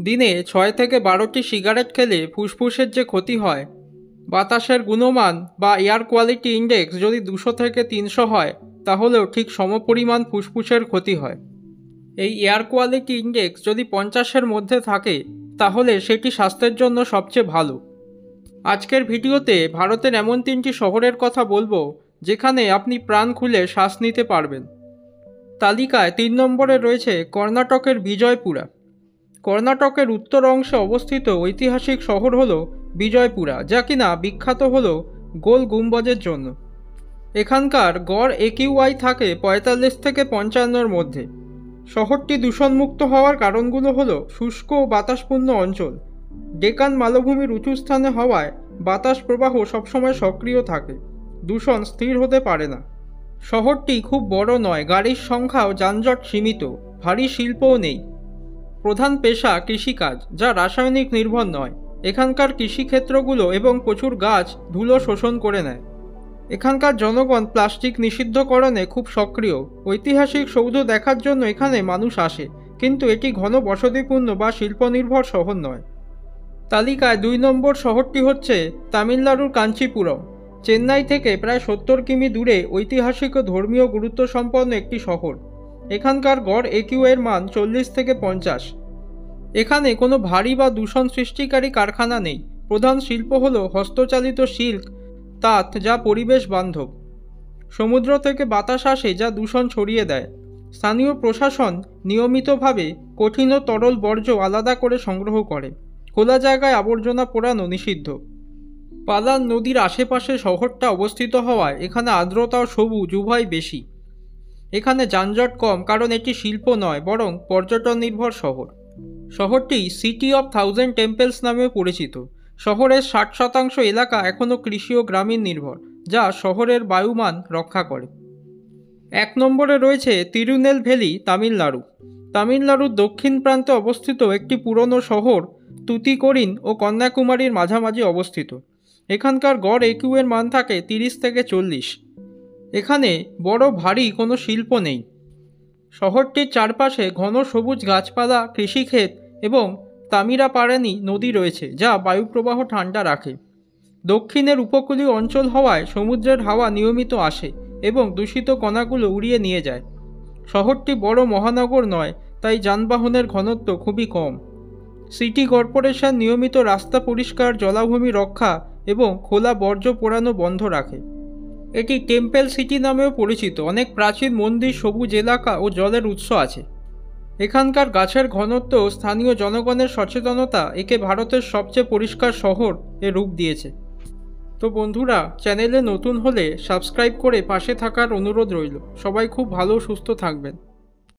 দিনে 6 থেকে 12টি সিগারেট খেলে ফুসফুসের যে ক্ষতি হয়, বাতাসের গুণমান বা এয়ার কোয়ালিটি ইন্ডেক্স যদি 200 থেকে 300 হয়, তাহলেও ঠিক সমপরিমাণ ফুসফুসের ক্ষতি হয়। এই এয়ার কোয়ালিটি ইন্ডেক্স যদি 50-এর মধ্যে থাকে, তাহলে সেটি স্বাস্থ্যের জন্য সবচেয়ে ভালো। আজকের ভিডিওতে ভারতের এমন 3টি শহরের কথা বলবো যেখানে আপনি প্রাণ খুলে শ্বাস নিতে পারবেন। তালিকায় 3 নম্বরে রয়েছে কর্ণাটকের বিজয়পুরা। কর্ণাটকের উত্তর অংশে অবস্থিত ঐতিহাসিক শহর হল বিজয়পুরা, যা কিনা বিখ্যাত হল গোল গুম্বজের জন্য। এখানকার গড় AQI থাকে 45 থেকে 55-এর মধ্যে। শহরটি দূষণমুক্ত হওয়ার কারণগুলো হলো শুষ্ক ও বাতাসপূর্ণ অঞ্চল, ডেকান মালভূমির উঁচু স্থানে হওয়ায় বাতাস প্রবাহ সবসময় সক্রিয় থাকে, দূষণ স্থির হতে পারে না। শহরটি খুব বড় নয়, গাড়ির সংখ্যাও যানজট সীমিত, ভারী শিল্পও নেই। প্রধান পেশা কৃষিকাজ, যা রাসায়নিক নির্ভর নয়। এখানকার কৃষিক্ষেত্রগুলো এবং প্রচুর গাছ ধুলো শোষণ করে নেয়। এখানকার জনগণ প্লাস্টিক নিষিদ্ধকরণে খুব সক্রিয়। ঐতিহাসিক সৌধ দেখার জন্য এখানে মানুষ আসে, কিন্তু এটি ঘন বসতিপূর্ণ বা শিল্পনির্ভর শহর নয়। তালিকায় 2 নম্বর শহরটি হচ্ছে তামিলনাড়ুর কাঞ্চিপুরম। চেন্নাই থেকে প্রায় 70 কিমি দূরে ঐতিহাসিক ও ধর্মীয় গুরুত্ব সম্পন্ন একটি শহর। এখানকার গড় AQI এর মান 40 থেকে 50। এখানে কোনো ভারী বা দূষণ সৃষ্টিকারী কারখানা নেই। প্রধান শিল্প হল হস্তচালিত সিল্ক, তাঁত, যা পরিবেশ বান্ধব। সমুদ্র থেকে বাতাস আসে, যা দূষণ ছড়িয়ে দেয়। স্থানীয় প্রশাসন নিয়মিতভাবে কঠিন ও তরল বর্জ্য আলাদা করে সংগ্রহ করে। খোলা জায়গায় আবর্জনা পোড়ানো নিষিদ্ধ। পালান নদীর আশেপাশে শহরটা অবস্থিত হওয়ায় এখানে আর্দ্রতা ও সবুজ উভয় বেশি। এখানে যানজট কম, কারণ এটি শিল্প নয়, বরং পর্যটন নির্ভর শহর। শহরটি সিটি অফ 1000 টেম্পলস নামেও পরিচিত। শহরের 60% এলাকা এখনও কৃষি ও গ্রামীণ নির্ভর, যা শহরের বায়ুমান রক্ষা করে। 1 নম্বরে রয়েছে তিরুনেলভেলি, তামিলনাড়ু। তামিলনাড়ুর দক্ষিণ প্রান্তে অবস্থিত একটি পুরনো শহর, তুতিকোরিন ও কন্যাকুমারীর মাঝামাঝি অবস্থিত। এখানকার গড় AQI এর মান থাকে 30 থেকে 40। এখানে বড় ভারী কোনো শিল্প নেই। শহরটির চারপাশে ঘন সবুজ গাছপালা, কৃষিক্ষেত এবং তামিরাপারানি নদী রয়েছে, যা বায়ুপ্রবাহ ঠান্ডা রাখে। দক্ষিণের উপকূলীয় অঞ্চল হওয়ায় সমুদ্রের হাওয়া নিয়মিত আসে এবং দূষিত কণাগুলো উড়িয়ে নিয়ে যায়। শহরটি বড় মহানগর নয়, তাই যানবাহনের ঘনত্ব খুবই কম। সিটি কর্পোরেশন নিয়মিত রাস্তা পরিষ্কার, জলাভূমি রক্ষা এবং খোলা বর্জ্য পোড়ানো বন্ধ রাখে। এটি টেম্পল সিটি নামেও পরিচিত। অনেক প্রাচীন মন্দির, সবুজ এলাকা ও জলের উৎস আছে। এখানকার গাছের ঘনত্ব ও স্থানীয় জনগণের সচেতনতা একে ভারতের সবচেয়ে পরিষ্কার শহর এ রূপ দিয়েছে। তো বন্ধুরা, চ্যানেলে নতুন হলে সাবস্ক্রাইব করে পাশে থাকার অনুরোধ রইল। সবাই খুব ভালো সুস্থ থাকবেন।